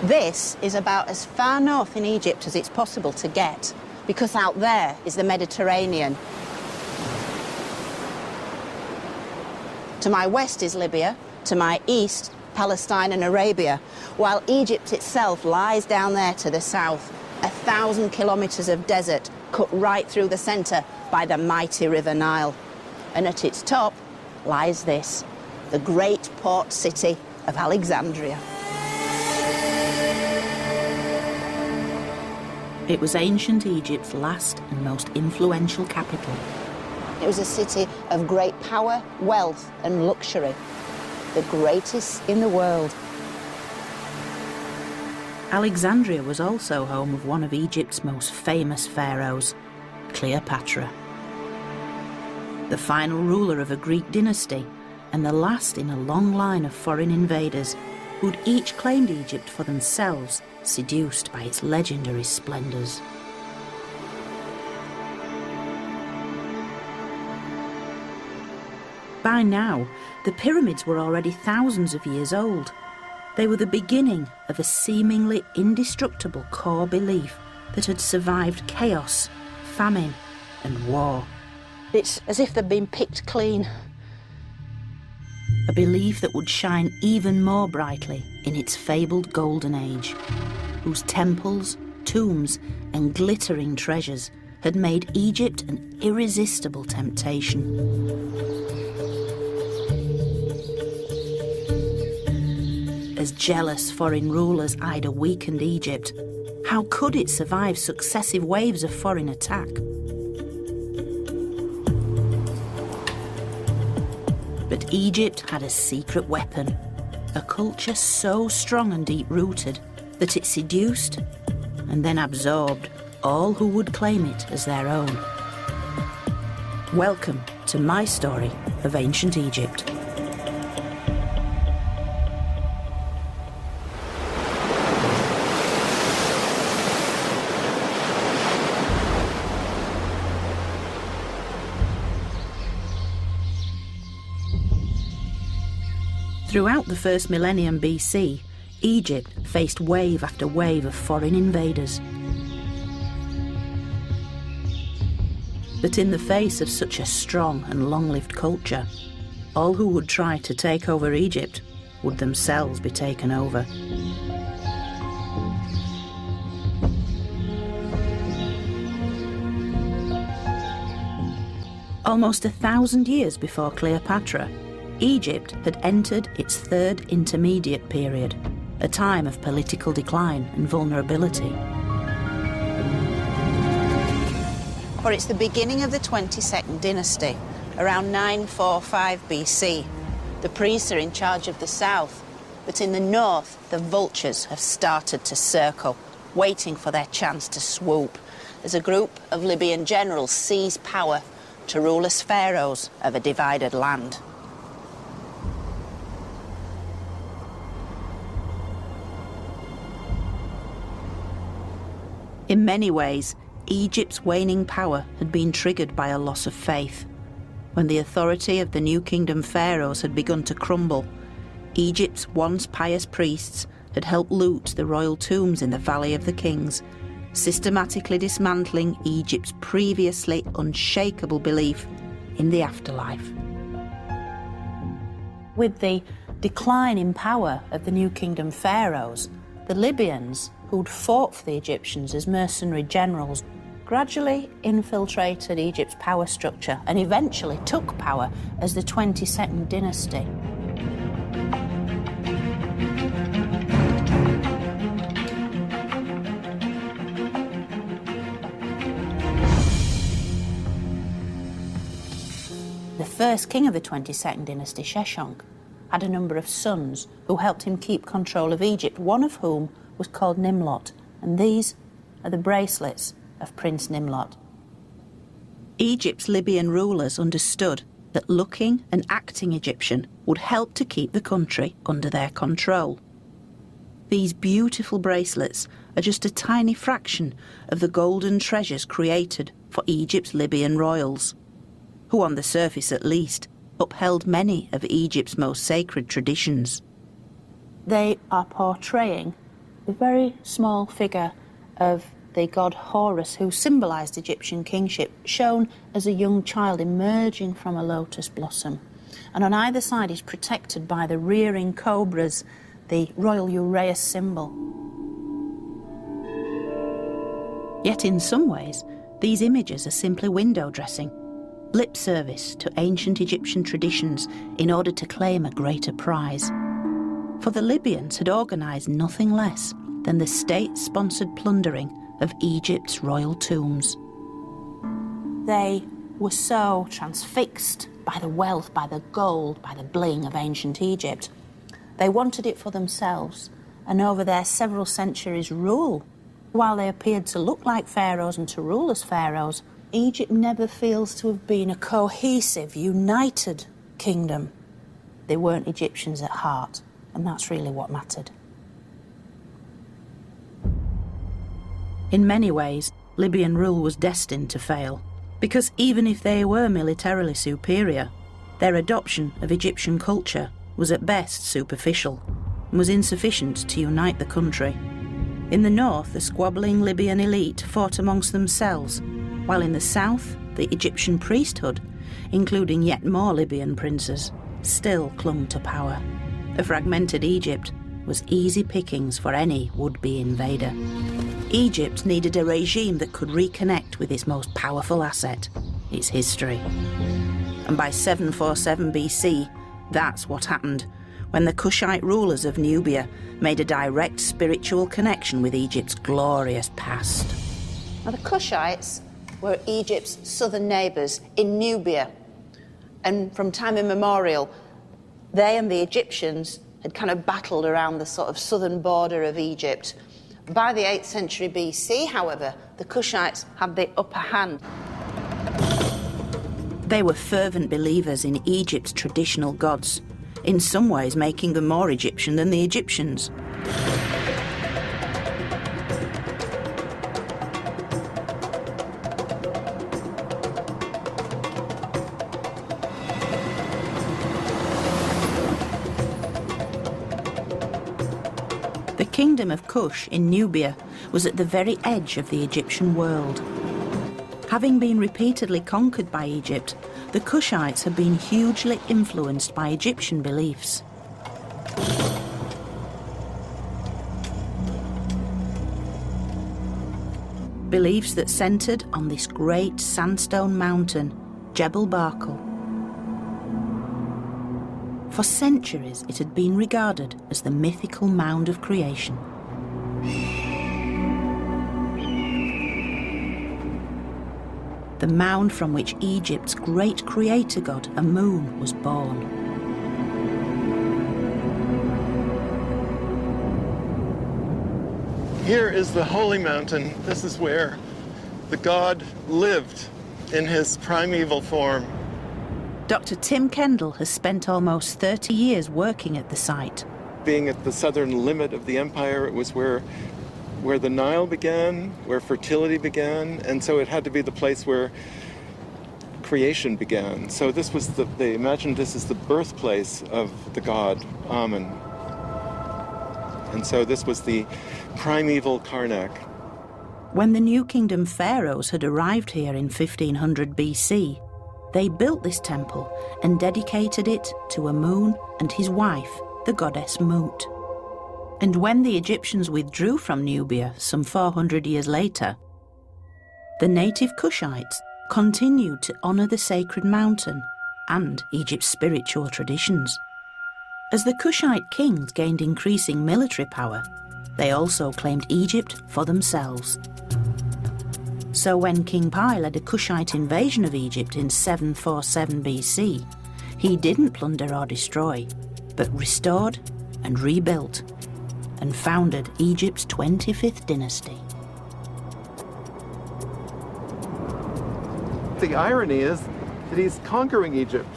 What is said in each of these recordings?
This is about as far north in Egypt as it's possible to get, because out there is the Mediterranean. To my west is Libya, to my east, Palestine and Arabia, while Egypt itself lies down there to the south, 1,000 kilometres of desert cut right through the centre by the mighty River Nile. And at its top lies this, the great port city of Alexandria. It was ancient Egypt's last and most influential capital. It was a city of great power, wealth and luxury, the greatest in the world. Alexandria was also home of one of Egypt's most famous pharaohs, Cleopatra. The final ruler of a Greek dynasty and the last in a long line of foreign invaders who'd each claimed Egypt for themselves, seduced by its legendary splendours. By now, the pyramids were already thousands of years old. They were the beginning of a seemingly indestructible core belief that had survived chaos, famine and war. It's as if they'd been picked clean. A belief that would shine even more brightly in its fabled golden age, whose temples, tombs and glittering treasures had made Egypt an irresistible temptation. As jealous foreign rulers eyed a weakened Egypt, how could it survive successive waves of foreign attack? But Egypt had a secret weapon, a culture so strong and deep-rooted that it seduced and then absorbed all who would claim it as their own. Welcome to my story of ancient Egypt. Throughout the first millennium BC, Egypt faced wave after wave of foreign invaders. But in the face of such a strong and long-lived culture, all who would try to take over Egypt would themselves be taken over. Almost 1,000 years before Cleopatra, Egypt had entered its third intermediate period, a time of political decline and vulnerability. For it's the beginning of the 22nd dynasty, around 945 BC. The priests are in charge of the south, but in the north, the vultures have started to circle, waiting for their chance to swoop, as a group of Libyan generals seize power to rule as pharaohs of a divided land. In many ways, Egypt's waning power had been triggered by a loss of faith. When the authority of the New Kingdom pharaohs had begun to crumble, Egypt's once pious priests had helped loot the royal tombs in the Valley of the Kings, systematically dismantling Egypt's previously unshakable belief in the afterlife. With the decline in power of the New Kingdom pharaohs, the Libyans, who'd fought for the Egyptians as mercenary generals, gradually infiltrated Egypt's power structure and eventually took power as the 22nd dynasty. The first king of the 22nd dynasty, Sheshonq, had a number of sons who helped him keep control of Egypt, one of whom was called Nimlot, and these are the bracelets of Prince Nimlot. Egypt's Libyan rulers understood that looking and acting Egyptian would help to keep the country under their control. These beautiful bracelets are just a tiny fraction of the golden treasures created for Egypt's Libyan royals, who on the surface at least upheld many of Egypt's most sacred traditions. They are portraying the very small figure of the god Horus, who symbolised Egyptian kingship, shown as a young child emerging from a lotus blossom. And on either side is protected by the rearing cobras, the royal uraeus symbol. Yet in some ways, these images are simply window dressing, lip service to ancient Egyptian traditions in order to claim a greater prize. For the Libyans had organised nothing less than the state-sponsored plundering of Egypt's royal tombs. They were so transfixed by the wealth, by the gold, by the bling of ancient Egypt. They wanted it for themselves, and over their several centuries' rule, while they appeared to look like pharaohs and to rule as pharaohs, Egypt never feels to have been a cohesive, united kingdom. They weren't Egyptians at heart, and that's really what mattered. In many ways, Libyan rule was destined to fail, because even if they were militarily superior, their adoption of Egyptian culture was at best superficial and was insufficient to unite the country. In the north, the squabbling Libyan elite fought amongst themselves, while in the south, the Egyptian priesthood, including yet more Libyan princes, still clung to power. A fragmented Egypt was easy pickings for any would-be invader. Egypt needed a regime that could reconnect with its most powerful asset, its history. And by 747 BC, that's what happened, when the Kushite rulers of Nubia made a direct spiritual connection with Egypt's glorious past. Now, the Kushites were Egypt's southern neighbours in Nubia. And from time immemorial, they and the Egyptians had kind of battled around the sort of southern border of Egypt. By the 8th century BC, however, the Kushites had the upper hand. They were fervent believers in Egypt's traditional gods, in some ways making them more Egyptian than the Egyptians. The kingdom of Kush in Nubia was at the very edge of the Egyptian world. Having been repeatedly conquered by Egypt, the Kushites had been hugely influenced by Egyptian beliefs. Beliefs that centred on this great sandstone mountain, Jebel Barkal. For centuries, it had been regarded as the mythical mound of creation. The mound from which Egypt's great creator god, Amun, was born. Here is the holy mountain. This is where the god lived in his primeval form. Dr. Tim Kendall has spent almost 30 years working at the site. Being at the southern limit of the empire, it was where the Nile began, where fertility began, and so it had to be the place where creation began. So this was they imagined this as the birthplace of the god Amun. And so this was the primeval Karnak. When the New Kingdom pharaohs had arrived here in 1500 BC, they built this temple and dedicated it to Amun and his wife, the goddess Mut. And when the Egyptians withdrew from Nubia some 400 years later, the native Kushites continued to honour the sacred mountain and Egypt's spiritual traditions. As the Kushite kings gained increasing military power, they also claimed Egypt for themselves. So when King Pi led a Kushite invasion of Egypt in 747 BC, he didn't plunder or destroy, but restored and rebuilt, and founded Egypt's 25th dynasty. The irony is that he's conquering Egypt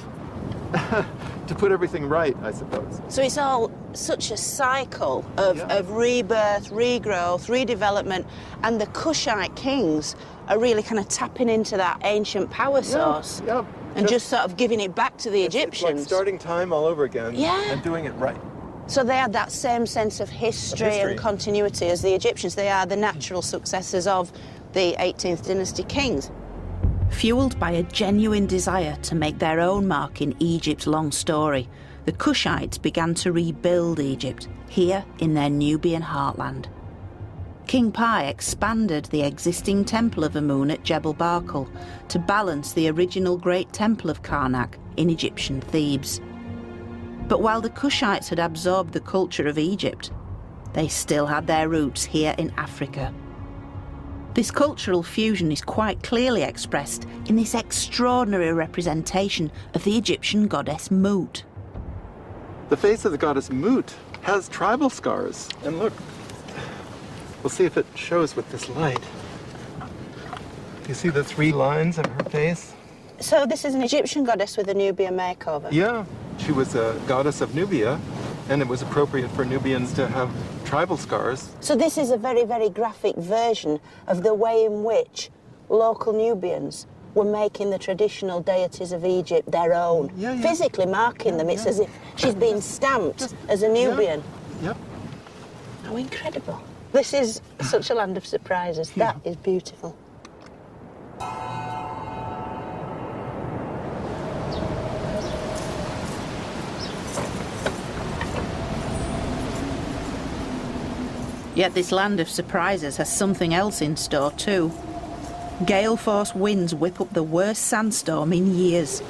to put everything right, I suppose. So it's all such a cycle of rebirth, regrowth, redevelopment, and the Kushite kings are really kind of tapping into that ancient power source and just sort of giving it back to the Egyptians. It's like starting time all over again and doing it right. So they had that same sense of history and continuity as the Egyptians. They are the natural successors of the 18th dynasty kings. Fueled by a genuine desire to make their own mark in Egypt's long story, the Kushites began to rebuild Egypt here in their Nubian heartland. King Pi expanded the existing temple of Amun at Jebel Barkal to balance the original great temple of Karnak in Egyptian Thebes. But while the Kushites had absorbed the culture of Egypt, they still had their roots here in Africa. This cultural fusion is quite clearly expressed in this extraordinary representation of the Egyptian goddess Mut. The face of the goddess Mut has tribal scars. And look, we'll see if it shows with this light. You see the 3 lines of her face? So this is an Egyptian goddess with a Nubian makeover? Yeah, she was a goddess of Nubia, and it was appropriate for Nubians to have tribal scars. So this is a very, very graphic version of the way in which local Nubians were making the traditional deities of Egypt their own, physically marking them. It's as if she's been stamped as a Nubian. Yep. How incredible. This is such a land of surprises. That is beautiful. Yet this land of surprises has something else in store too. Gale force winds whip up the worst sandstorm in years.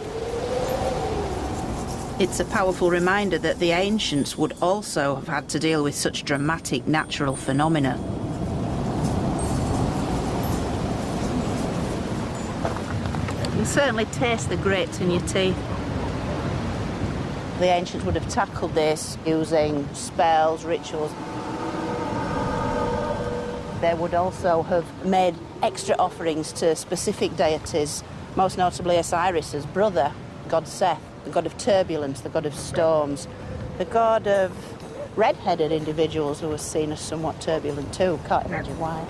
It's a powerful reminder that the ancients would also have had to deal with such dramatic natural phenomena. You can certainly taste the grit in your teeth. The ancients would have tackled this using spells, rituals. They would also have made extra offerings to specific deities, most notably Osiris's brother, god Seth, the god of turbulence, the god of storms, the god of red-headed individuals who were seen as somewhat turbulent too. Can't imagine why.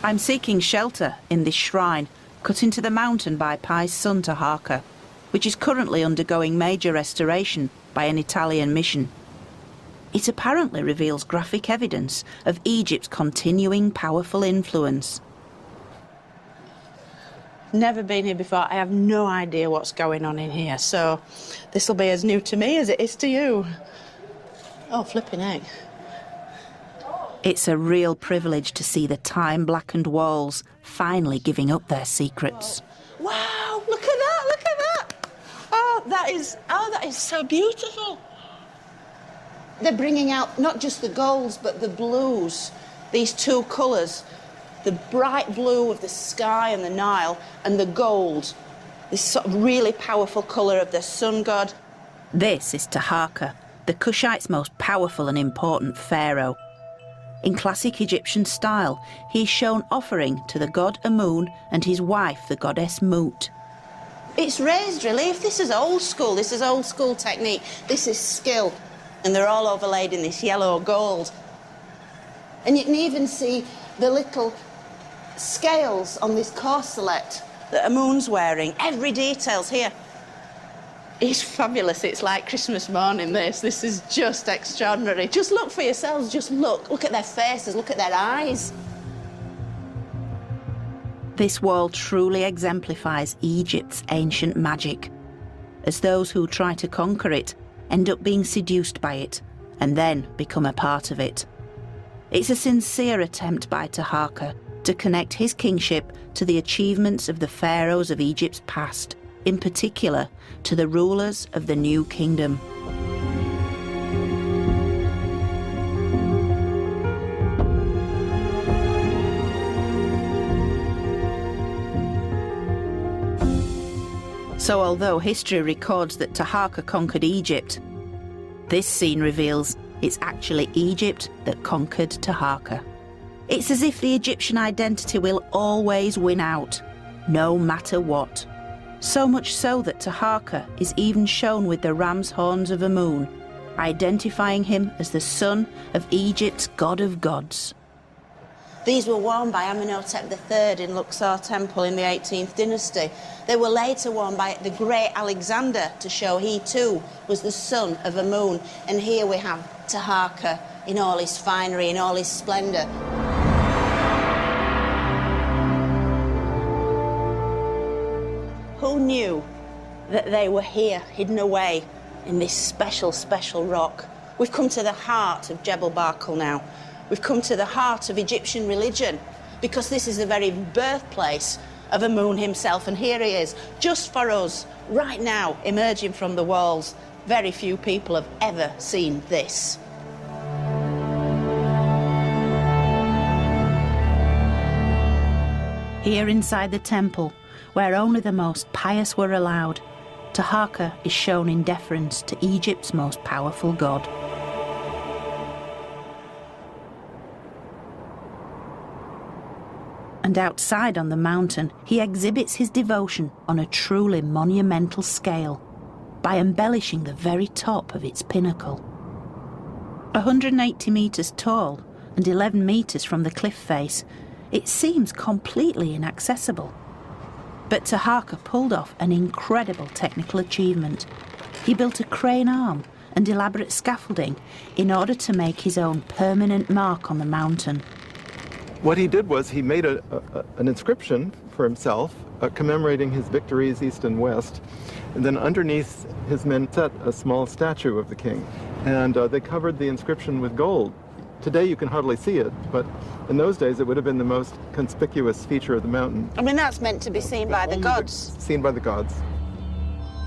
I'm seeking shelter in this shrine cut into the mountain by Pi's son Taharqa, which is currently undergoing major restoration by an Italian mission. It apparently reveals graphic evidence of Egypt's continuing powerful influence. Never been here before. I have no idea what's going on in here, so this will be as new to me as it is to you. Oh, flipping heck. It's a real privilege to see the time-blackened walls finally giving up their secrets. Wow, look at that, look at that. Oh, that is so beautiful. They're bringing out not just the golds, but the blues, these 2 colours, the bright blue of the sky and the Nile, and the gold, this sort of really powerful colour of the sun god. This is Taharqa, the Kushites' most powerful and important pharaoh. In classic Egyptian style, he is shown offering to the god Amun and his wife, the goddess Mut. It's raised relief. This is old school technique. This is skill. And they're all overlaid in this yellow gold. And you can even see the little scales on this corselet that Amun's wearing. Every detail's here. It's fabulous. It's like Christmas morning, this. This is just extraordinary. Just look for yourselves. Just look. Look at their faces. Look at their eyes. This wall truly exemplifies Egypt's ancient magic, as those who try to conquer it end up being seduced by it and then become a part of it. It's a sincere attempt by Taharqa to connect his kingship to the achievements of the pharaohs of Egypt's past, in particular to the rulers of the new kingdom. So although history records that Taharqa conquered Egypt, this scene reveals it's actually Egypt that conquered Taharqa. It's as if the Egyptian identity will always win out, no matter what. So much so that Taharqa is even shown with the ram's horns of Amun, identifying him as the son of Egypt's god of gods. These were worn by Amenhotep III in Luxor Temple in the 18th dynasty. They were later worn by the great Alexander to show he too was the son of Amun. And here we have Taharqa in all his finery, in all his splendour. Who knew that they were here, hidden away in this special, special rock? We've come to the heart of Jebel Barkal now. We've come to the heart of Egyptian religion, because this is the very birthplace of Amun himself, and here he is, just for us, right now, emerging from the walls. Very few people have ever seen this. Here inside the temple, where only the most pious were allowed, Taharqa is shown in deference to Egypt's most powerful god. And outside on the mountain, he exhibits his devotion on a truly monumental scale by embellishing the very top of its pinnacle. 180 metres tall and 11 metres from the cliff face, it seems completely inaccessible. But Taharqa pulled off an incredible technical achievement. He built a crane arm and elaborate scaffolding in order to make his own permanent mark on the mountain. What he did was he made an inscription for himself commemorating his victories east and west, and then underneath his men set a small statue of the king, and they covered the inscription with gold. Today you can hardly see it, but in those days it would have been the most conspicuous feature of the mountain. I mean, that's meant to be seen by the gods. Seen by the gods.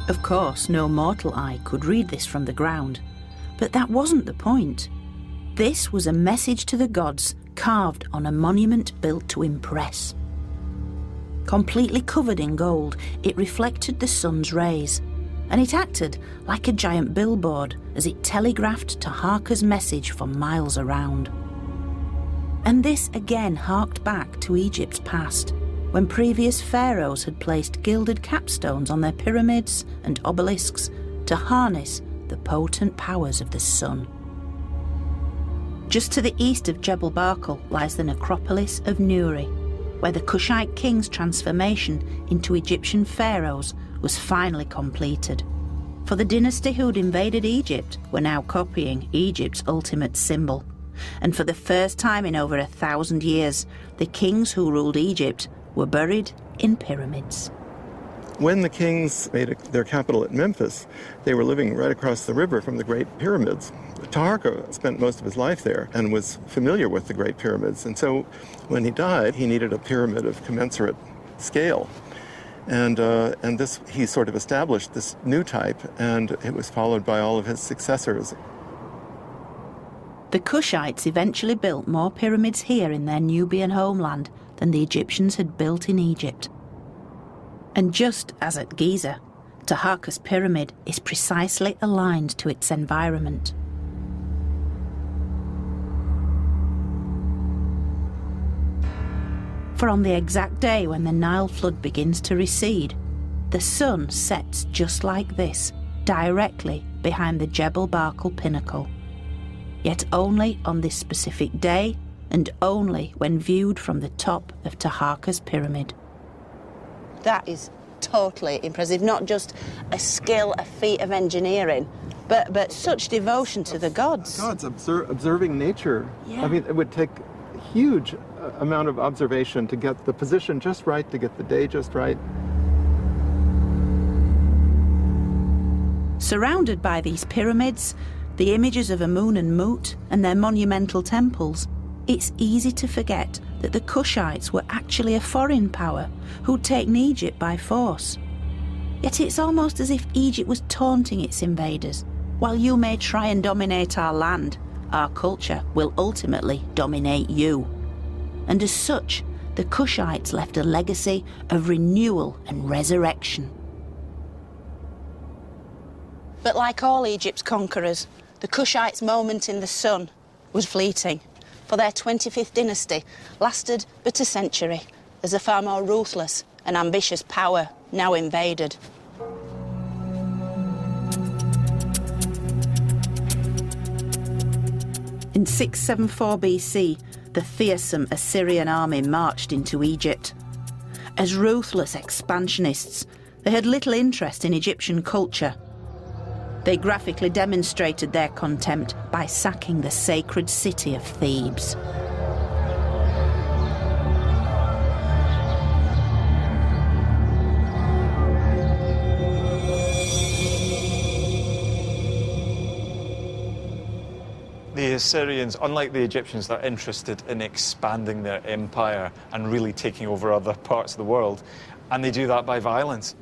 Of course, no mortal eye could read this from the ground, but that wasn't the point. This was a message to the gods carved on a monument built to impress. Completely covered in gold, it reflected the sun's rays, and it acted like a giant billboard as it telegraphed Taharqa's message for miles around. And this again harked back to Egypt's past, when previous pharaohs had placed gilded capstones on their pyramids and obelisks to harness the potent powers of the sun. Just to the east of Jebel Barkal lies the necropolis of Nuri, where the Kushite king's transformation into Egyptian pharaohs was finally completed. For the dynasty who'd invaded Egypt were now copying Egypt's ultimate symbol. And for the first time in over 1,000 years, the kings who ruled Egypt were buried in pyramids. When the kings made their capital at Memphis, they were living right across the river from the Great Pyramids. Taharqa spent most of his life there and was familiar with the Great Pyramids. And so when he died, he needed a pyramid of commensurate scale. And this, he sort of established this new type, and it was followed by all of his successors. The Kushites eventually built more pyramids here in their Nubian homeland than the Egyptians had built in Egypt. And just as at Giza, Taharqa's pyramid is precisely aligned to its environment. For on the exact day when the Nile flood begins to recede, the sun sets just like this, directly behind the Jebel Barkal pinnacle. Yet only on this specific day, and only when viewed from the top of Taharqa's pyramid. That is totally impressive. Not just a skill, a feat of engineering, but such devotion to the gods. Gods, observing nature. Yeah. I mean, it would take a huge amount of observation to get the position just right, to get the day just right. Surrounded by these pyramids, the images of Amun and Mut and their monumental temples, it's easy to forget that the Kushites were actually a foreign power who'd taken Egypt by force. Yet it's almost as if Egypt was taunting its invaders. While you may try and dominate our land, our culture will ultimately dominate you. And as such, the Kushites left a legacy of renewal and resurrection. But like all Egypt's conquerors, the Kushites' moment in the sun was fleeting. For their 25th dynasty lasted but a century, as a far more ruthless and ambitious power now invaded. In 674 BC, the fearsome Assyrian army marched into Egypt. As ruthless expansionists, they had little interest in Egyptian culture. They graphically demonstrated their contempt by sacking the sacred city of Thebes. The Assyrians, unlike the Egyptians, they're interested in expanding their empire and really taking over other parts of the world, and they do that by violence.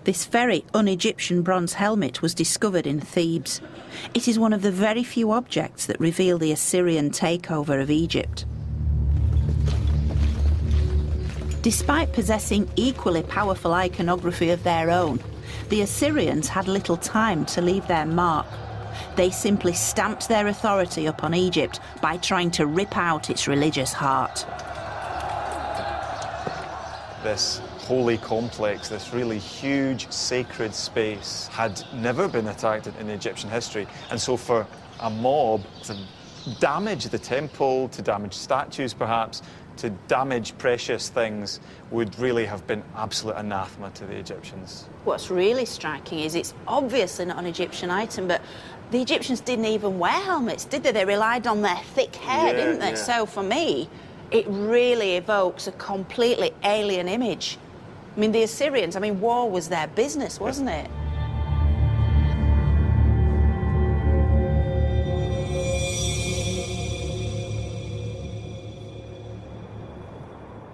This very un-Egyptian bronze helmet was discovered in Thebes. It is one of the very few objects that reveal the Assyrian takeover of Egypt. Despite possessing equally powerful iconography of their own, the Assyrians had little time to leave their mark. They simply stamped their authority upon Egypt by trying to rip out its religious heart. This holy complex, this really huge sacred space, had never been attacked in Egyptian history. And so for a mob to damage the temple, to damage statues perhaps, to damage precious things would really have been absolute anathema to the Egyptians. What's really striking is it's obviously not an Egyptian item, but the Egyptians didn't even wear helmets, did they? They relied on their thick hair, didn't they? Yeah. So for me, it really evokes a completely alien image. I mean, the Assyrians, war was their business, wasn't it?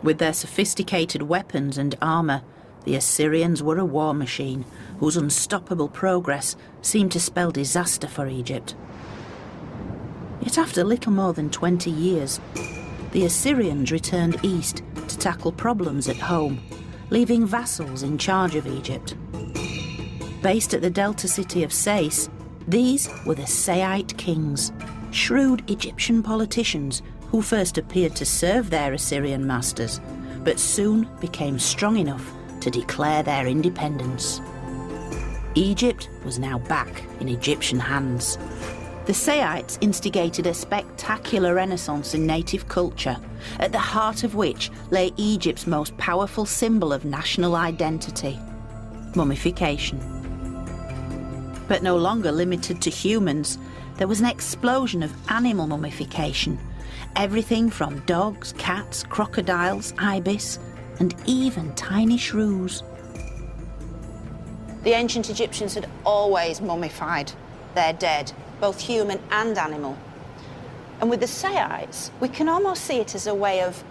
With their sophisticated weapons and armour, the Assyrians were a war machine whose unstoppable progress seemed to spell disaster for Egypt. Yet after little more than 20 years, the Assyrians returned east to tackle problems at home, leaving vassals in charge of Egypt. Based at the delta city of Sais, these were the Saite kings, shrewd Egyptian politicians who first appeared to serve their Assyrian masters, but soon became strong enough to declare their independence. Egypt was now back in Egyptian hands. The Saites instigated a spectacular renaissance in native culture, at the heart of which lay Egypt's most powerful symbol of national identity, mummification. But no longer limited to humans, there was an explosion of animal mummification. Everything from dogs, cats, crocodiles, ibis, and even tiny shrews. The ancient Egyptians had always mummified their dead, both human and animal. And with the Saites, we can almost see it as a way of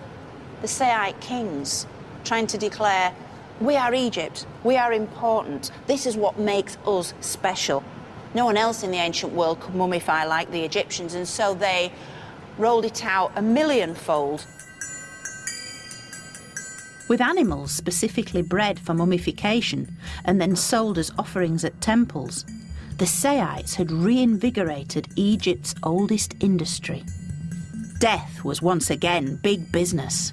the Saite kings trying to declare, we are Egypt, we are important, this is what makes us special. No one else in the ancient world could mummify like the Egyptians, and so they rolled it out a millionfold. With animals specifically bred for mummification and then sold as offerings at temples, the Saites had reinvigorated Egypt's oldest industry. Death was once again big business.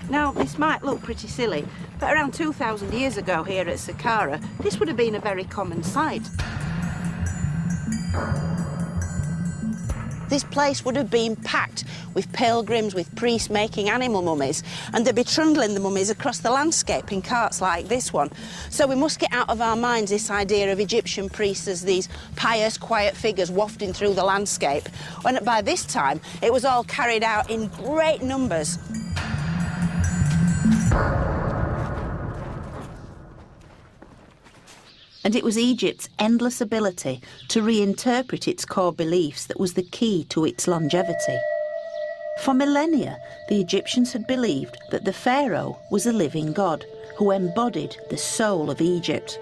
Now, this might look pretty silly, but around 2,000 years ago here at Saqqara, this would have been a very common sight. This place would have been packed with pilgrims, with priests making animal mummies, and they'd be trundling the mummies across the landscape in carts like this one. So we must get out of our minds this idea of Egyptian priests as these pious, quiet figures wafting through the landscape, when by this time it was all carried out in great numbers. And it was Egypt's endless ability to reinterpret its core beliefs that was the key to its longevity. For millennia, the Egyptians had believed that the pharaoh was a living god who embodied the soul of Egypt.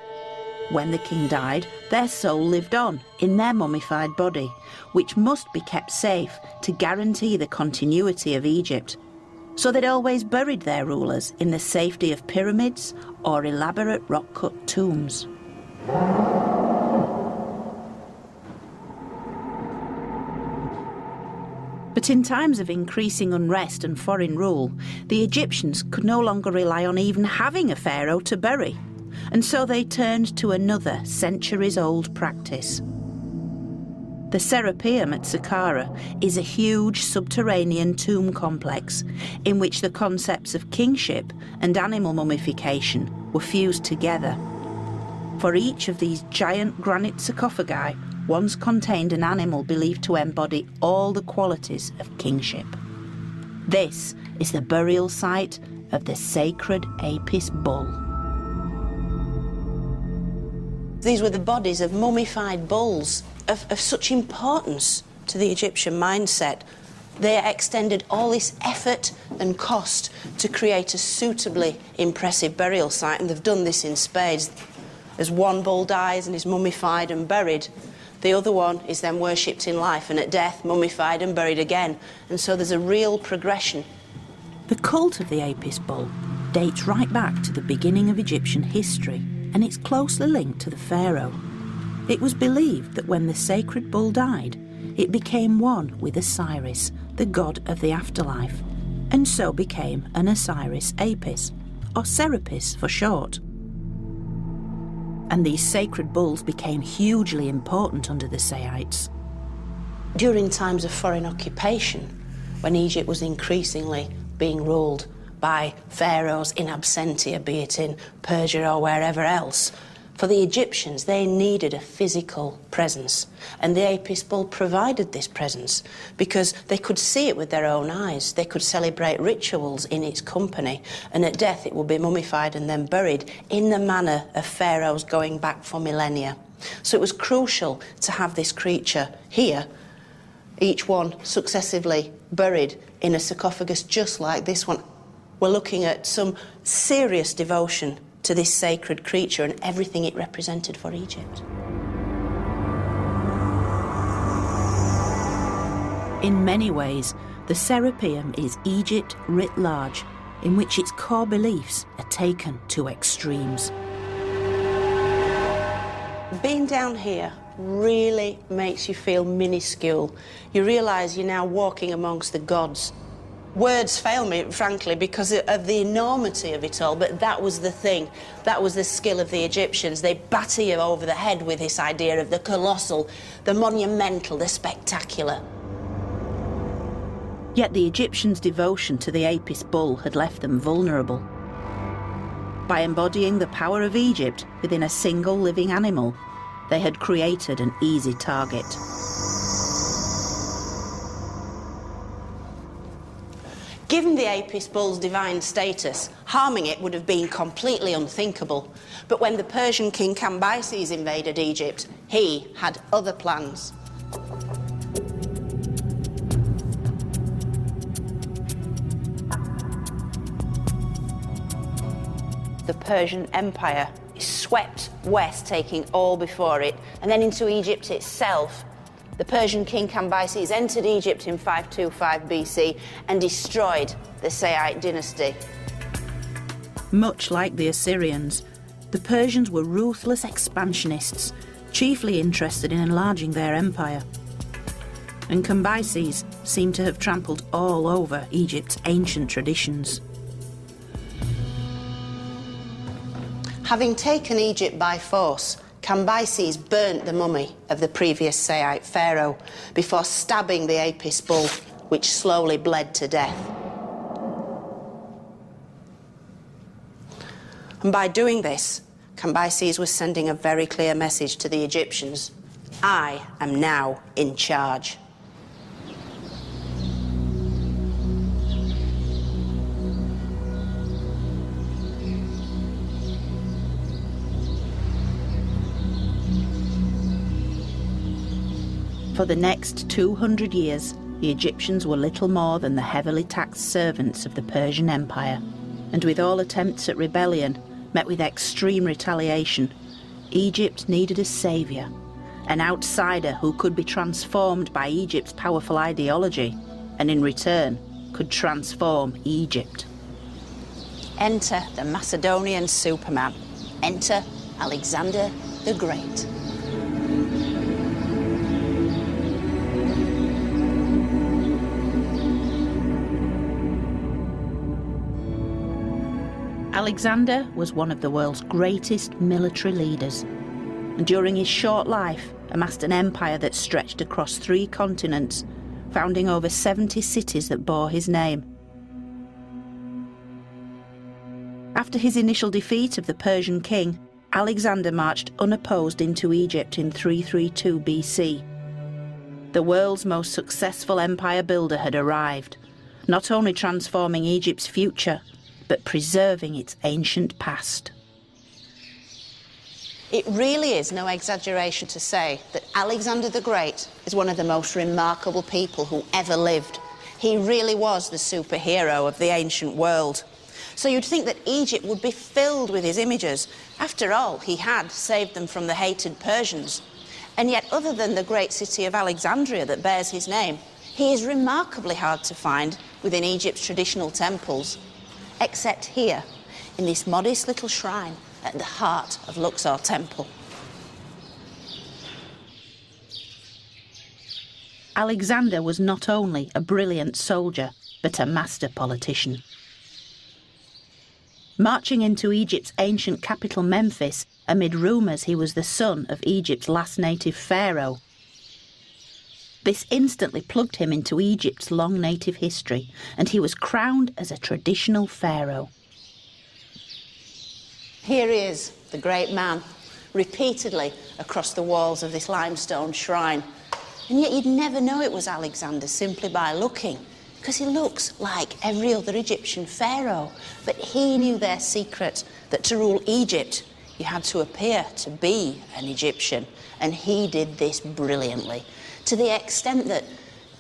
When the king died, their soul lived on in their mummified body, which must be kept safe to guarantee the continuity of Egypt. So they'd always buried their rulers in the safety of pyramids or elaborate rock-cut tombs. But in times of increasing unrest and foreign rule, the Egyptians could no longer rely on even having a pharaoh to bury, and so they turned to another centuries-old practice. The Serapeum at Saqqara is a huge subterranean tomb complex in which the concepts of kingship and animal mummification were fused together. For each of these giant granite sarcophagi once contained an animal believed to embody all the qualities of kingship. This is the burial site of the sacred Apis bull. These were the bodies of mummified bulls of such importance to the Egyptian mindset. They extended all this effort and cost to create a suitably impressive burial site, and they've done this in spades. As one bull dies and is mummified and buried, the other one is then worshipped in life and at death mummified and buried again. And so there's a real progression. The cult of the Apis bull dates right back to the beginning of Egyptian history, and it's closely linked to the pharaoh. It was believed that when the sacred bull died, it became one with Osiris, the god of the afterlife, and so became an Osiris Apis, or Serapis for short. And these sacred bulls became hugely important under the Sayites. During times of foreign occupation, when Egypt was increasingly being ruled by pharaohs in absentia, be it in Persia or wherever else, for the Egyptians, they needed a physical presence, and the Apis bull provided this presence because they could see it with their own eyes. They could celebrate rituals in its company, and at death it would be mummified and then buried in the manner of pharaohs going back for millennia. So it was crucial to have this creature here, each one successively buried in a sarcophagus just like this one. We're looking at some serious devotion to this sacred creature and everything it represented for Egypt. In many ways, the Serapeum is Egypt writ large, in which its core beliefs are taken to extremes. Being down here really makes you feel minuscule. You realise you're now walking amongst the gods. Words fail me, frankly, because of the enormity of it all, but that was the thing. That was the skill of the Egyptians. They batter you over the head with this idea of the colossal, the monumental, the spectacular. Yet the Egyptians' devotion to the Apis bull had left them vulnerable. By embodying the power of Egypt within a single living animal, they had created an easy target. Given the Apis bull's divine status, harming it would have been completely unthinkable. But when the Persian king Cambyses invaded Egypt, he had other plans. The Persian Empire is swept west, taking all before it, and then into Egypt itself. The Persian king Cambyses entered Egypt in 525 BC and destroyed the Sayyid dynasty. Much like the Assyrians, the Persians were ruthless expansionists, chiefly interested in enlarging their empire. And Cambyses seemed to have trampled all over Egypt's ancient traditions. Having taken Egypt by force, Cambyses burnt the mummy of the previous Sayyid pharaoh before stabbing the Apis bull, which slowly bled to death. And by doing this, Cambyses was sending a very clear message to the Egyptians: I am now in charge. For the next 200 years, the Egyptians were little more than the heavily taxed servants of the Persian Empire, and with all attempts at rebellion met with extreme retaliation, Egypt needed a saviour, an outsider who could be transformed by Egypt's powerful ideology, and in return could transform Egypt. Enter the Macedonian Superman. Enter Alexander the Great. Alexander was one of the world's greatest military leaders, and during his short life amassed an empire that stretched across 3 continents, founding over 70 cities that bore his name. After his initial defeat of the Persian king, Alexander marched unopposed into Egypt in 332 BC. The world's most successful empire builder had arrived, not only transforming Egypt's future, but preserving its ancient past. It really is no exaggeration to say that Alexander the Great is one of the most remarkable people who ever lived. He really was the superhero of the ancient world. So you'd think that Egypt would be filled with his images. After all, he had saved them from the hated Persians. And yet, other than the great city of Alexandria that bears his name, he is remarkably hard to find within Egypt's traditional temples, except here, in this modest little shrine at the heart of Luxor Temple. Alexander was not only a brilliant soldier, but a master politician. Marching into Egypt's ancient capital Memphis amid rumours he was the son of Egypt's last native pharaoh, this instantly plugged him into Egypt's long native history, and he was crowned as a traditional pharaoh. Here he is, the great man, repeatedly across the walls of this limestone shrine. And yet you'd never know it was Alexander simply by looking, because he looks like every other Egyptian pharaoh. But he knew their secret, that to rule Egypt, you had to appear to be an Egyptian. And he did this brilliantly, to the extent that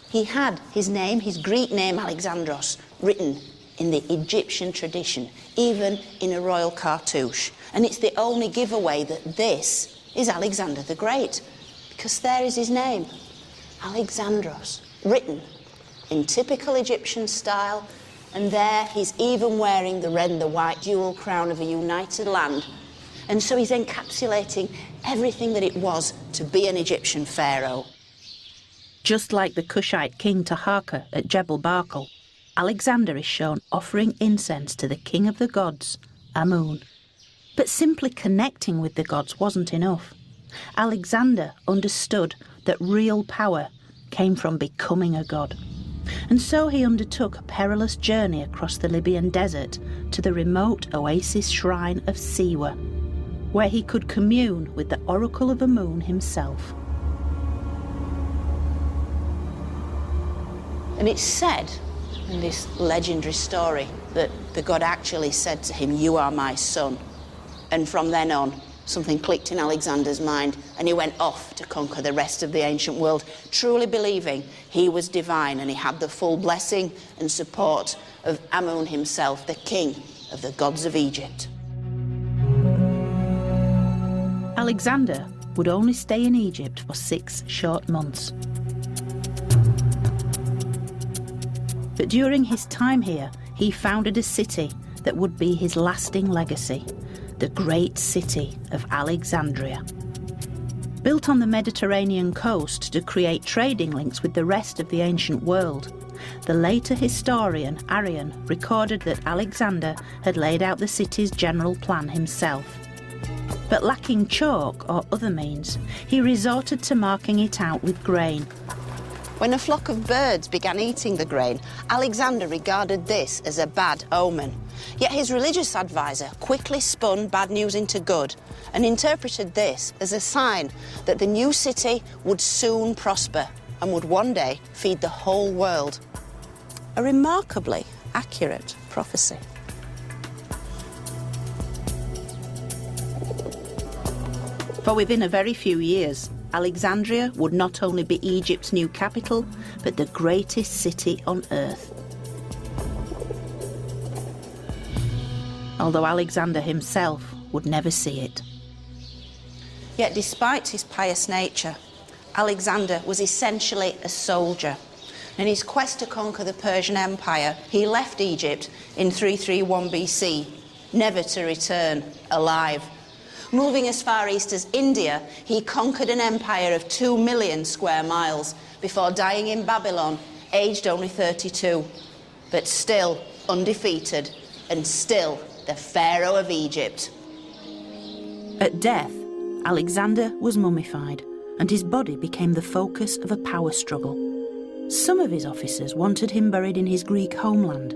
he had his name, his Greek name, Alexandros, written in the Egyptian tradition, even in a royal cartouche. And it's the only giveaway that this is Alexander the Great, because there is his name, Alexandros, written in typical Egyptian style, and there he's even wearing the red and the white dual crown of a united land. And so he's encapsulating everything that it was to be an Egyptian pharaoh. Just like the Kushite king Taharqa at Jebel Barkal, Alexander is shown offering incense to the king of the gods, Amun. But simply connecting with the gods wasn't enough. Alexander understood that real power came from becoming a god. And so he undertook a perilous journey across the Libyan desert to the remote oasis shrine of Siwa, where he could commune with the oracle of Amun himself. And it's said in this legendary story that the god actually said to him, "You are my son." And from then on, something clicked in Alexander's mind, and he went off to conquer the rest of the ancient world, truly believing he was divine and he had the full blessing and support of Amun himself, the king of the gods of Egypt. Alexander would only stay in Egypt for 6 short months. But during his time here, he founded a city that would be his lasting legacy, the great city of Alexandria. Built on the Mediterranean coast to create trading links with the rest of the ancient world, the later historian Arrian recorded that Alexander had laid out the city's general plan himself. But lacking chalk or other means, he resorted to marking it out with grain. When a flock of birds began eating the grain, Alexander regarded this as a bad omen. Yet his religious advisor quickly spun bad news into good and interpreted this as a sign that the new city would soon prosper and would one day feed the whole world. A remarkably accurate prophecy. For within a very few years, Alexandria would not only be Egypt's new capital, but the greatest city on earth. Although Alexander himself would never see it. Yet despite his pious nature, Alexander was essentially a soldier. In his quest to conquer the Persian Empire, he left Egypt in 331 BC, never to return alive. Moving as far east as India, he conquered an empire of 2 million square miles before dying in Babylon, aged only 32, but still undefeated and still the Pharaoh of Egypt. At death, Alexander was mummified, and his body became the focus of a power struggle. Some of his officers wanted him buried in his Greek homeland,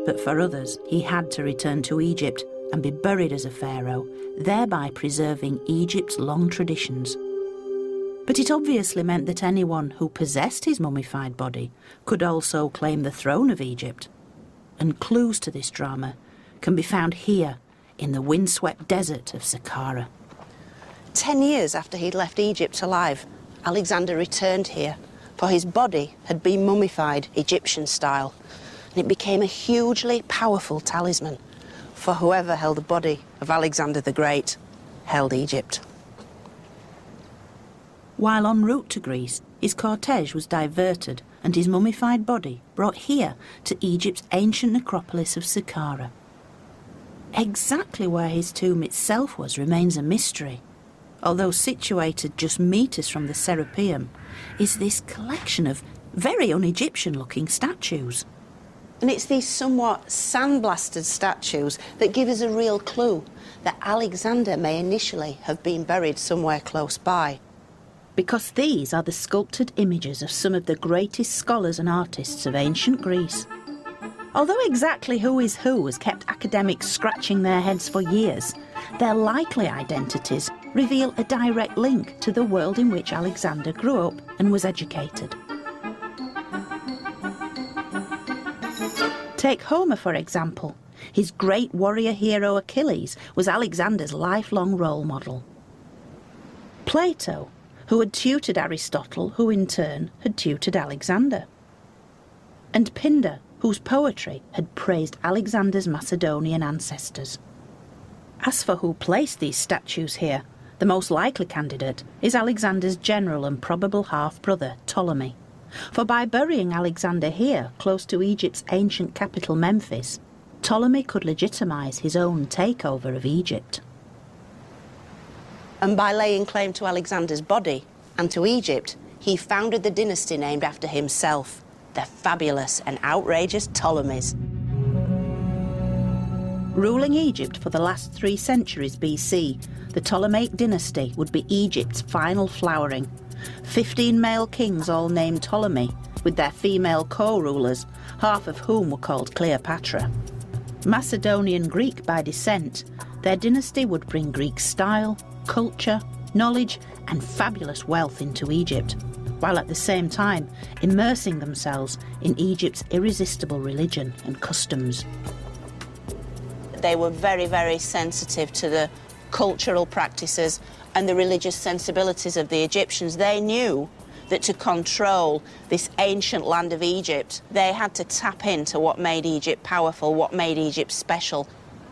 but for others, he had to return to Egypt and be buried as a pharaoh, thereby preserving Egypt's long traditions. But it obviously meant that anyone who possessed his mummified body could also claim the throne of Egypt. And clues to this drama can be found here in the windswept desert of Saqqara. 10 years after he'd left Egypt alive, Alexander returned here, for his body had been mummified Egyptian style, and it became a hugely powerful talisman, for whoever held the body of Alexander the Great held Egypt. While en route to Greece, his cortege was diverted and his mummified body brought here to Egypt's ancient necropolis of Saqqara. Exactly where his tomb itself was remains a mystery. Although situated just metres from the Serapeum, is this collection of very un-Egyptian-looking statues. And it's these somewhat sandblasted statues that give us a real clue that Alexander may initially have been buried somewhere close by. Because these are the sculpted images of some of the greatest scholars and artists of ancient Greece. Although exactly who is who has kept academics scratching their heads for years, their likely identities reveal a direct link to the world in which Alexander grew up and was educated. Take Homer, for example. His great warrior hero Achilles was Alexander's lifelong role model. Plato, who had tutored Aristotle, who in turn had tutored Alexander. And Pindar, whose poetry had praised Alexander's Macedonian ancestors. As for who placed these statues here, the most likely candidate is Alexander's general and probable half-brother, Ptolemy. For by burying Alexander here, close to Egypt's ancient capital Memphis, Ptolemy could legitimise his own takeover of Egypt. And by laying claim to Alexander's body and to Egypt, he founded the dynasty named after himself, the fabulous and outrageous Ptolemies. Ruling Egypt for the last 3 centuries BC, the Ptolemaic dynasty would be Egypt's final flowering. 15 male kings all named Ptolemy, with their female co-rulers, half of whom were called Cleopatra. Macedonian Greek by descent, their dynasty would bring Greek style, culture, knowledge and fabulous wealth into Egypt, while at the same time immersing themselves in Egypt's irresistible religion and customs. They were very, very sensitive to the cultural practices and the religious sensibilities of the Egyptians. They knew that to control this ancient land of Egypt, they had to tap into what made Egypt powerful, what made Egypt special.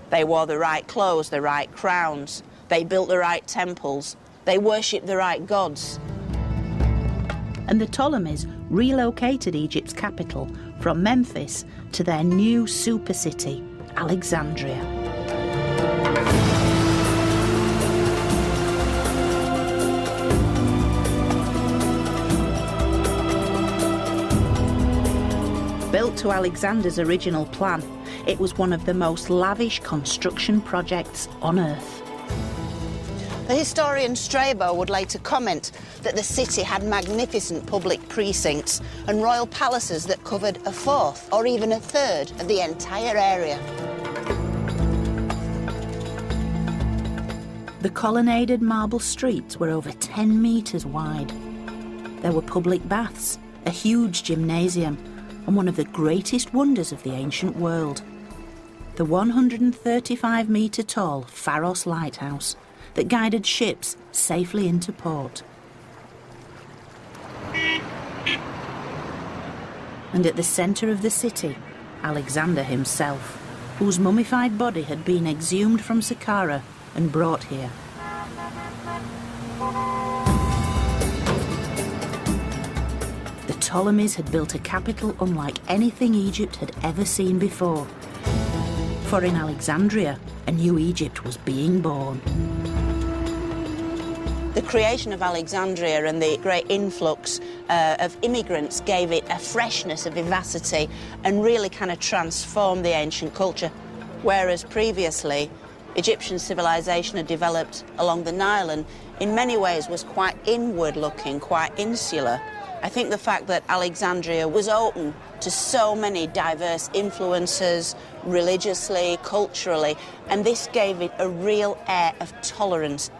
They wore the right clothes, the right crowns, they built the right temples, they worshipped the right gods. And the Ptolemies relocated Egypt's capital from Memphis to their new super city, Alexandria. Built to Alexander's original plan, it was one of the most lavish construction projects on Earth. The historian Strabo would later comment that the city had magnificent public precincts and royal palaces that covered 1/4 or even 1/3 of the entire area. The colonnaded marble streets were over 10 metres wide. There were public baths, a huge gymnasium, and one of the greatest wonders of the ancient world, the 135-metre-tall Pharos Lighthouse that guided ships safely into port. And at the centre of the city, Alexander himself, whose mummified body had been exhumed from Saqqara and brought here. The Ptolemies had built a capital unlike anything Egypt had ever seen before. For in Alexandria, a new Egypt was being born. The creation of Alexandria and the great influx of immigrants gave it a freshness, a vivacity, and really kind of transformed the ancient culture. whereas previously Egyptian civilization had developed along the Nile and in many ways was quite inward-looking, quite insular. I think the fact that Alexandria was open to so many diverse influences, religiously, culturally, and this gave it a real air of tolerance.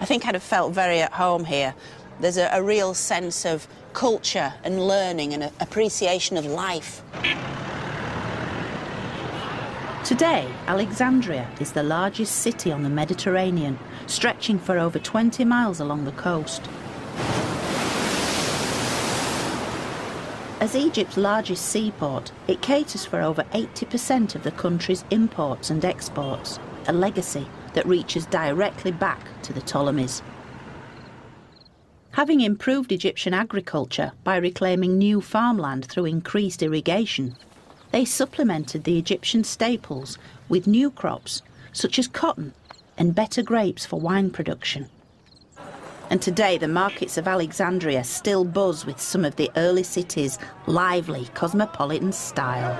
I think I'd have felt very at home here. There's a real sense of culture and learning and appreciation of life. Today, Alexandria is the largest city on the Mediterranean, stretching for over 20 miles along the coast. As Egypt's largest seaport, it caters for over 80% of the country's imports and exports, a legacy that reaches directly back to the Ptolemies. Having improved Egyptian agriculture by reclaiming new farmland through increased irrigation, they supplemented the Egyptian staples with new crops such as cotton and better grapes for wine production. And today the markets of Alexandria still buzz with some of the early city's lively cosmopolitan style.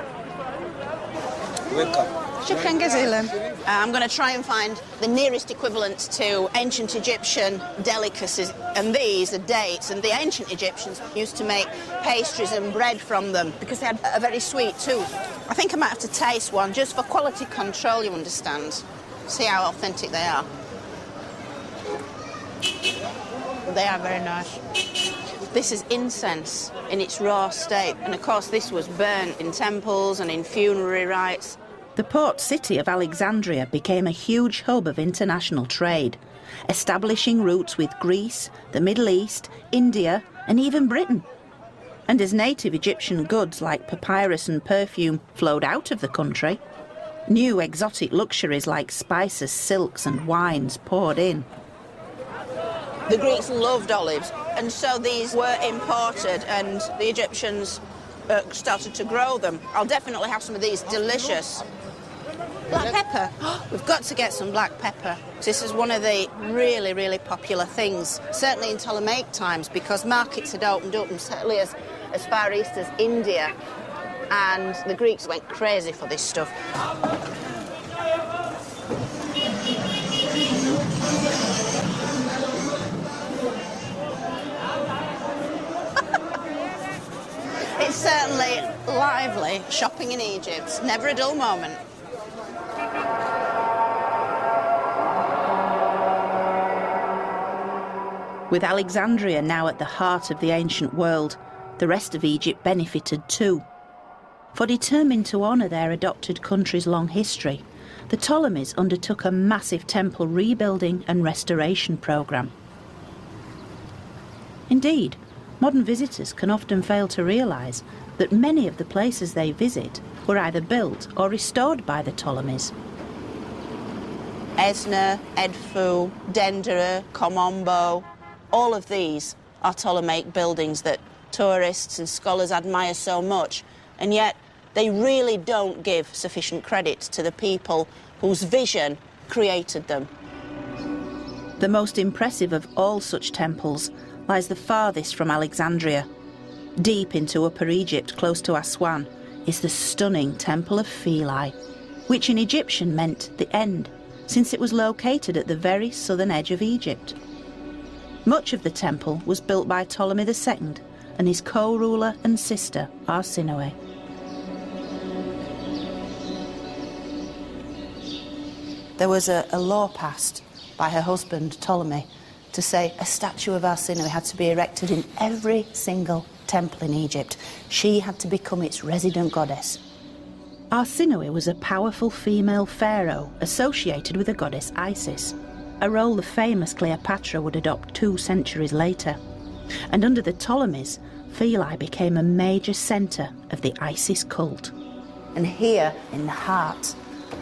Welcome. Shukran gazilan. I'm going to try and find the nearest equivalent to ancient Egyptian delicacies, and these are dates, and the ancient Egyptians used to make pastries and bread from them because they had a very sweet tooth. I think I might have to taste one just for quality control, you understand. See how authentic they are. They are very nice. This is incense in its raw state, and of course this was burnt in temples and in funerary rites. The port city of Alexandria became a huge hub of international trade, establishing routes with Greece, the Middle East, India, and even Britain. And as native Egyptian goods like papyrus and perfume flowed out of the country, new exotic luxuries like spices, silks, and wines poured in. The Greeks loved olives, and so these were imported, and the Egyptians started to grow them. I'll definitely have some of these delicious. Black pepper. We've got to get some black pepper. This is one of the really, really popular things, certainly in Ptolemaic times, because markets had opened up, and certainly as far east as India, and the Greeks went crazy for this stuff. It's certainly lively shopping in Egypt. Never a dull moment. With Alexandria now at the heart of the ancient world, the rest of Egypt benefited too. For determined to honour their adopted country's long history, the Ptolemies undertook a massive temple rebuilding and restoration programme. Indeed, modern visitors can often fail to realise that many of the places they visit were either built or restored by the Ptolemies. Esna, Edfu, Dendera, Komombo, all of these are Ptolemaic buildings that tourists and scholars admire so much, and yet they really don't give sufficient credit to the people whose vision created them. The most impressive of all such temples lies the farthest from Alexandria. Deep into Upper Egypt, close to Aswan, is the stunning Temple of Philae, which in Egyptian meant the end, since it was located at the very southern edge of Egypt. Much of the temple was built by Ptolemy II and his co-ruler and sister, Arsinoe. There was a law passed by her husband, Ptolemy, to say a statue of Arsinoe had to be erected in every single temple in Egypt. She had to become its resident goddess. Arsinoe was a powerful female pharaoh associated with the goddess Isis, a role the famous Cleopatra would adopt 2 centuries later. And under the Ptolemies, Philae became a major centre of the Isis cult. And here, in the heart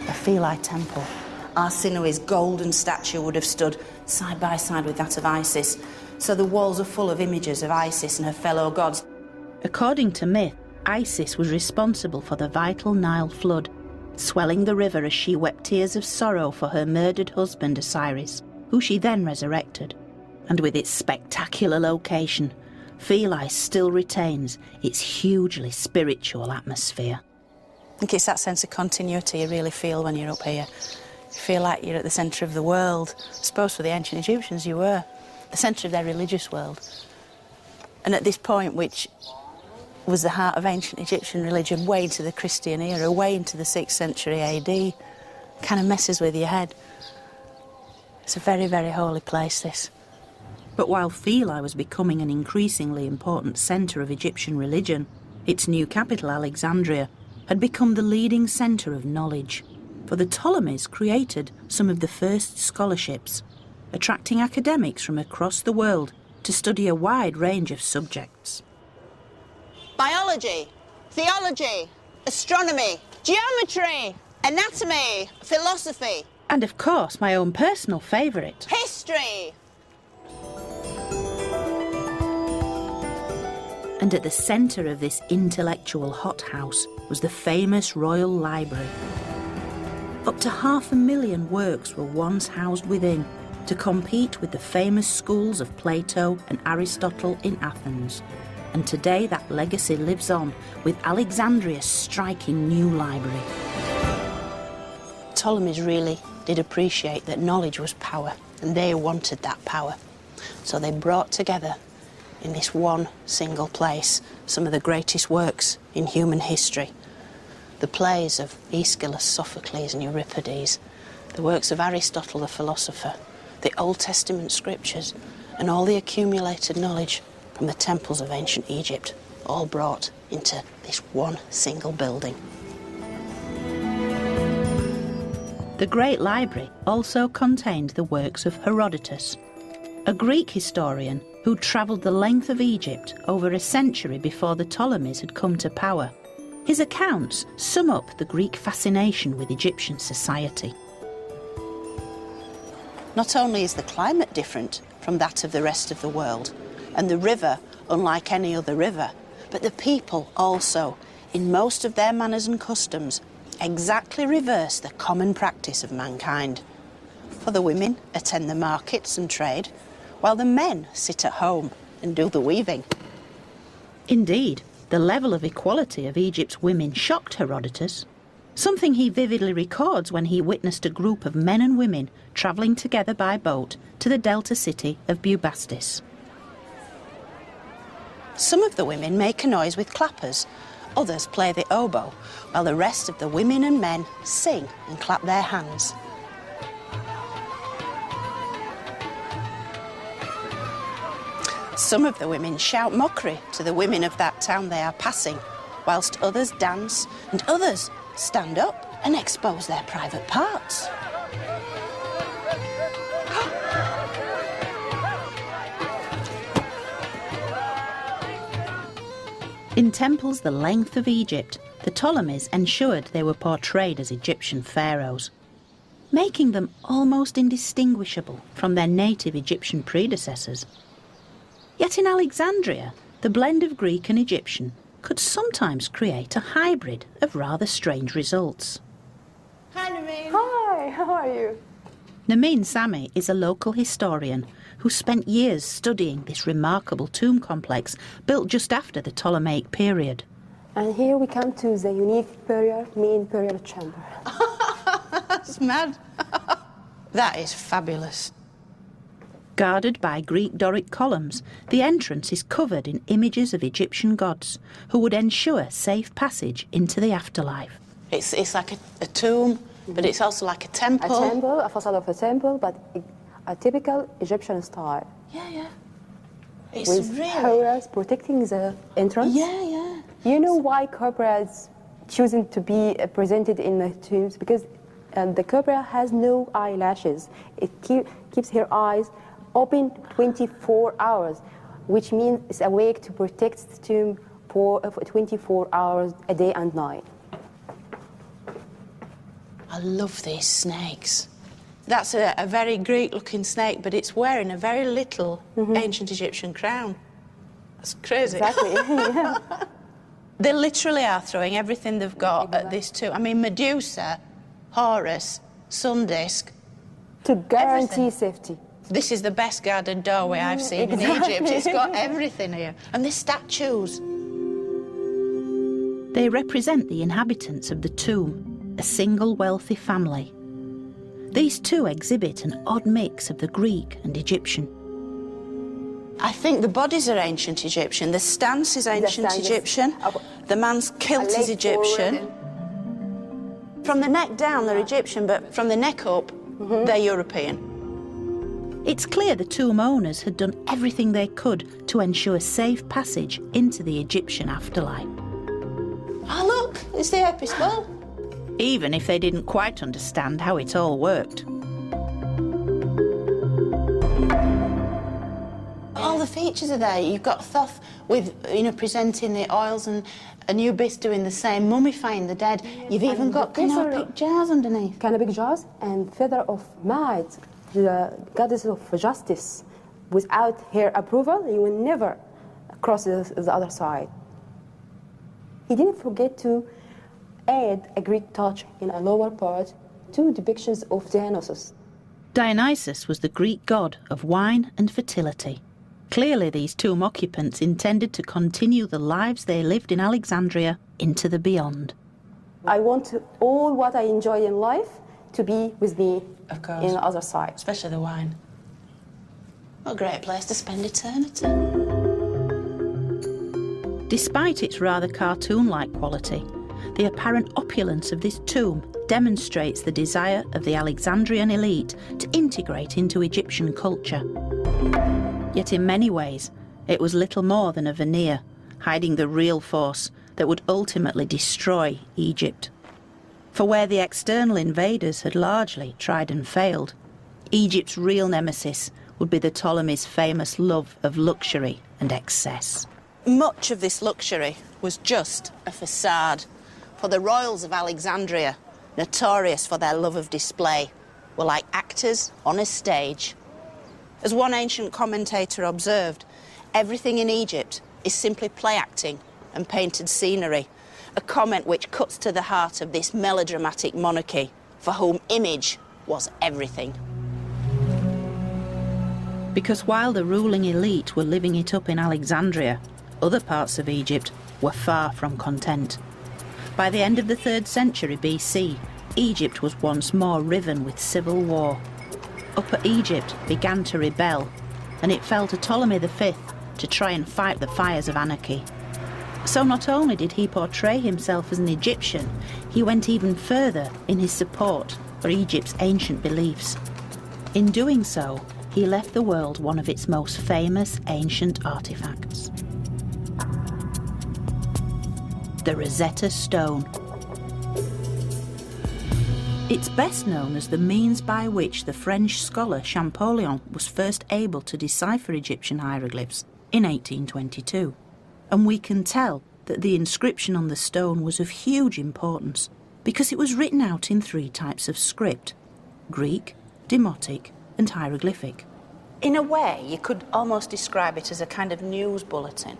of Philae Temple, Arsinoe's golden statue would have stood side by side with that of Isis, so the walls are full of images of Isis and her fellow gods. According to myth, Isis was responsible for the vital Nile flood, swelling the river as she wept tears of sorrow for her murdered husband Osiris, who she then resurrected. And with its spectacular location, Philae still retains its hugely spiritual atmosphere. I think it's that sense of continuity you really feel when you're up here. You feel like you're at the centre of the world. I suppose for the ancient Egyptians you were. The centre of their religious world. And at this point, which was the heart of ancient Egyptian religion, way into the Christian era, way into the 6th century AD, kind of messes with your head. It's a very, very holy place, this. But while Philae was becoming an increasingly important centre of Egyptian religion, its new capital, Alexandria, had become the leading centre of knowledge. For the Ptolemies created some of the first scholarships, attracting academics from across the world to study a wide range of subjects. Biology, theology, astronomy, geometry, anatomy, philosophy. And of course, my own personal favourite, history. And at the centre of this intellectual hothouse was the famous Royal Library. Up to 500,000 works were once housed within to compete with the famous schools of Plato and Aristotle in Athens. And today that legacy lives on, with Alexandria's striking new library. Ptolemies really did appreciate that knowledge was power, and they wanted that power. So they brought together in this one single place some of the greatest works in human history. The plays of Aeschylus, Sophocles and Euripides, the works of Aristotle the philosopher, the Old Testament scriptures, and all the accumulated knowledge from the temples of ancient Egypt, all brought into this one single building. The Great Library also contained the works of Herodotus, a Greek historian who travelled the length of Egypt over a century before the Ptolemies had come to power. His accounts sum up the Greek fascination with Egyptian society. Not only is the climate different from that of the rest of the world, and the river unlike any other river, but the people also, in most of their manners and customs, exactly reverse the common practice of mankind. For the women attend the markets and trade, while the men sit at home and do the weaving. Indeed, the level of equality of Egypt's women shocked Herodotus, something he vividly records when he witnessed a group of men and women travelling together by boat to the delta city of Bubastis. Some of the women make a noise with clappers, others play the oboe, while the rest of the women and men sing and clap their hands. Some of the women shout mockery to the women of that town they are passing, whilst others dance and others stand up and expose their private parts. In temples the length of Egypt, the Ptolemies ensured they were portrayed as Egyptian pharaohs, making them almost indistinguishable from their native Egyptian predecessors. Yet in Alexandria, the blend of Greek and Egyptian could sometimes create a hybrid of rather strange results. Hi, Naveen. Hi, how are you? Naveen Sami is a local historian who spent years studying this remarkable tomb complex built just after the Ptolemaic period. And here we come to the unique main burial chamber. That's mad. That is fabulous. Guarded by Greek Doric columns, the entrance is covered in images of Egyptian gods who would ensure safe passage into the afterlife. It's like a tomb, but it's also like a temple. A temple, a facade of a temple, but a typical Egyptian style. Yeah. It's with really... cobras protecting the entrance. Yeah. You know why cobras choosing to be presented in the tombs? Because the cobra has no eyelashes. It keeps her eyes open 24 hours, which means it's awake to protect the tomb for 24 hours a day and night. I love these snakes. That's a very Greek-looking snake, but it's wearing a very little ancient Egyptian crown. That's crazy. Exactly. Yeah. They literally are throwing everything they've got at this tomb. I mean, Medusa, Horus, Sun Disk. To guarantee everything. safety. This is the best garden doorway I've seen in Egypt. It's got everything here. And the statues. They represent the inhabitants of the tomb, a single wealthy family. These two exhibit an odd mix of the Greek and Egyptian. I think the bodies are ancient Egyptian. The stance is ancient Egyptian. The man's kilt is Egyptian. From the neck down, they're Egyptian, but from the neck up, they're European. It's clear the tomb owners had done everything they could to ensure safe passage into the Egyptian afterlife. Oh, look, it's the Apis bull. Even if they didn't quite understand how it all worked. All the features are there. You've got Thoth with, presenting the oils, and Anubis doing the same, mummifying the dead. You've even got canopic jars underneath. Canopic jars and feather of Maat, the goddess of justice. Without her approval, you will never cross the other side. He didn't forget to add a Greek touch in a lower part, two depictions of Dionysus. Dionysus was the Greek god of wine and fertility. Clearly, these tomb occupants intended to continue the lives they lived in Alexandria into the beyond. I want all what I enjoy in life to be with me Of course. in the other side. Especially the wine. What a great place to spend eternity. Despite its rather cartoon-like quality, the apparent opulence of this tomb demonstrates the desire of the Alexandrian elite to integrate into Egyptian culture. Yet in many ways, it was little more than a veneer, hiding the real force that would ultimately destroy Egypt. For where the external invaders had largely tried and failed, Egypt's real nemesis would be the Ptolemies' famous love of luxury and excess. Much of this luxury was just a facade, for the royals of Alexandria, notorious for their love of display, were like actors on a stage. As one ancient commentator observed, everything in Egypt is simply play acting and painted scenery, a comment which cuts to the heart of this melodramatic monarchy, for whom image was everything. Because while the ruling elite were living it up in Alexandria, other parts of Egypt were far from content. By the end of the 3rd century BC, Egypt was once more riven with civil war. Upper Egypt began to rebel, and it fell to Ptolemy V to try and fight the fires of anarchy. So not only did he portray himself as an Egyptian, he went even further in his support for Egypt's ancient beliefs. In doing so, he left the world one of its most famous ancient artifacts: the Rosetta Stone. It's best known as the means by which the French scholar Champollion was first able to decipher Egyptian hieroglyphs in 1822. And we can tell that the inscription on the stone was of huge importance because it was written out in 3 types of script: Greek, Demotic, and hieroglyphic. In a way, you could almost describe it as a kind of news bulletin.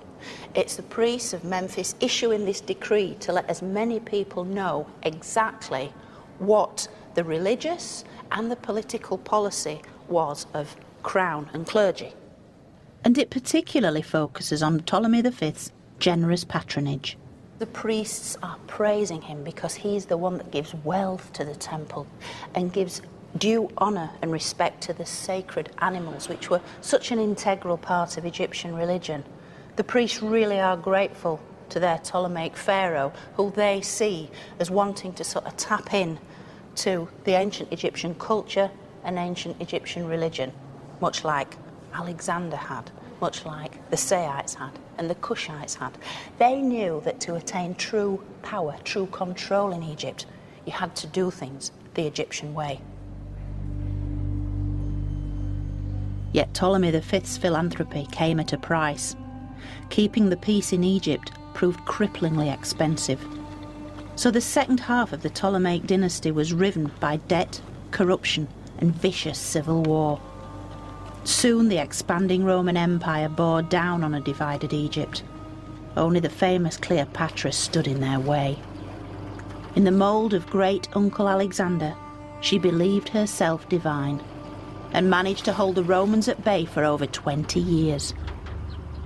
It's the priests of Memphis issuing this decree to let as many people know exactly what the religious and the political policy was of crown and clergy. And it particularly focuses on Ptolemy V's generous patronage. The priests are praising him because he's the one that gives wealth to the temple and gives due honour and respect to the sacred animals, which were such an integral part of Egyptian religion. The priests really are grateful to their Ptolemaic pharaoh, who they see as wanting to sort of tap in to the ancient Egyptian culture and ancient Egyptian religion, much like Alexander had, much like the Sayites had and the Kushites had. They knew that to attain true power, true control in Egypt, you had to do things the Egyptian way. Yet Ptolemy V's philanthropy came at a price. Keeping the peace in Egypt proved cripplingly expensive. So the second half of the Ptolemaic dynasty was riven by debt, corruption, and vicious civil war. Soon the expanding Roman Empire bore down on a divided Egypt. Only the famous Cleopatra stood in their way. In the mould of great Uncle Alexander, she believed herself divine. and managed to hold the Romans at bay for over 20 years.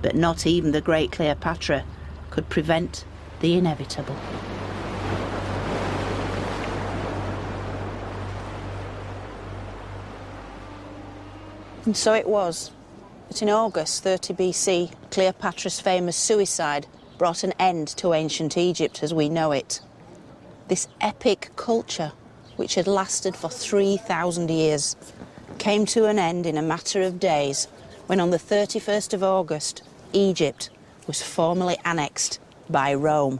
But not even the great Cleopatra could prevent the inevitable. And so it was that in August 30 BC, Cleopatra's famous suicide brought an end to ancient Egypt as we know it. This epic culture, which had lasted for 3,000 years, came to an end in a matter of days when on the 31st of August, Egypt was formally annexed by Rome.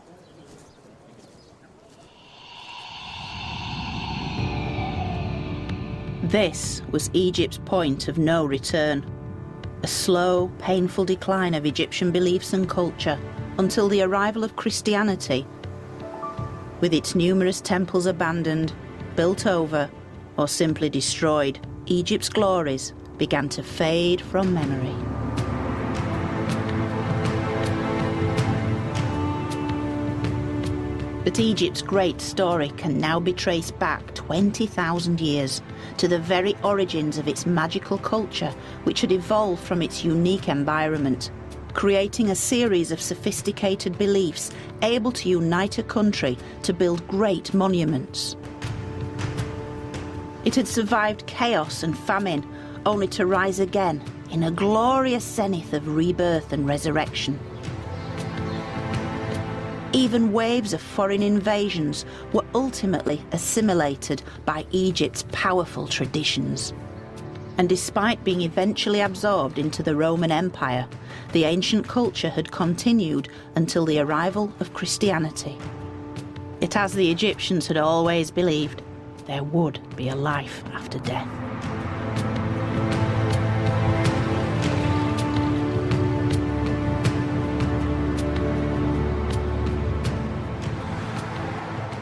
This was Egypt's point of no return. A slow, painful decline of Egyptian beliefs and culture until the arrival of Christianity, with its numerous temples abandoned, built over, or simply destroyed. Egypt's glories began to fade from memory. But Egypt's great story can now be traced back 20,000 years to the very origins of its magical culture, which had evolved from its unique environment, creating a series of sophisticated beliefs able to unite a country to build great monuments. It had survived chaos and famine, only to rise again in a glorious zenith of rebirth and resurrection. Even waves of foreign invasions were ultimately assimilated by Egypt's powerful traditions. And despite being eventually absorbed into the Roman Empire, the ancient culture had continued until the arrival of Christianity. It, as the Egyptians had always believed, there would be a life after death.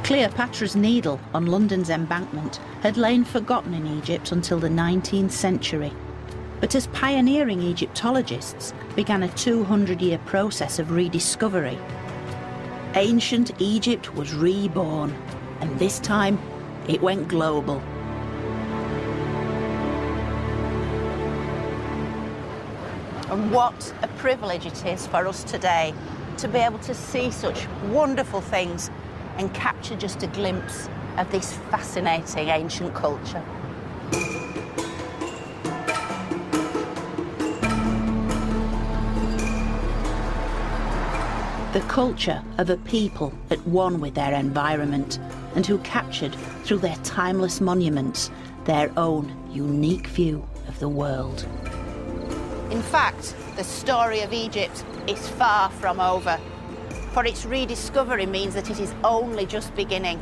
Cleopatra's Needle on London's embankment had lain forgotten in Egypt until the 19th century. But as pioneering Egyptologists began a 200-year process of rediscovery, ancient Egypt was reborn, and this time it went global. And what a privilege it is for us today to be able to see such wonderful things and capture just a glimpse of this fascinating ancient culture. The culture of a people at one with their environment and who captured through their timeless monuments their own unique view of the world. In fact, the story of Egypt is far from over, for its rediscovery means that it is only just beginning.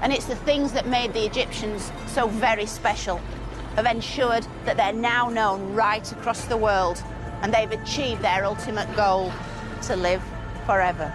And it's the things that made the Egyptians so very special, have ensured that they're now known right across the world, and they've achieved their ultimate goal, to live forever.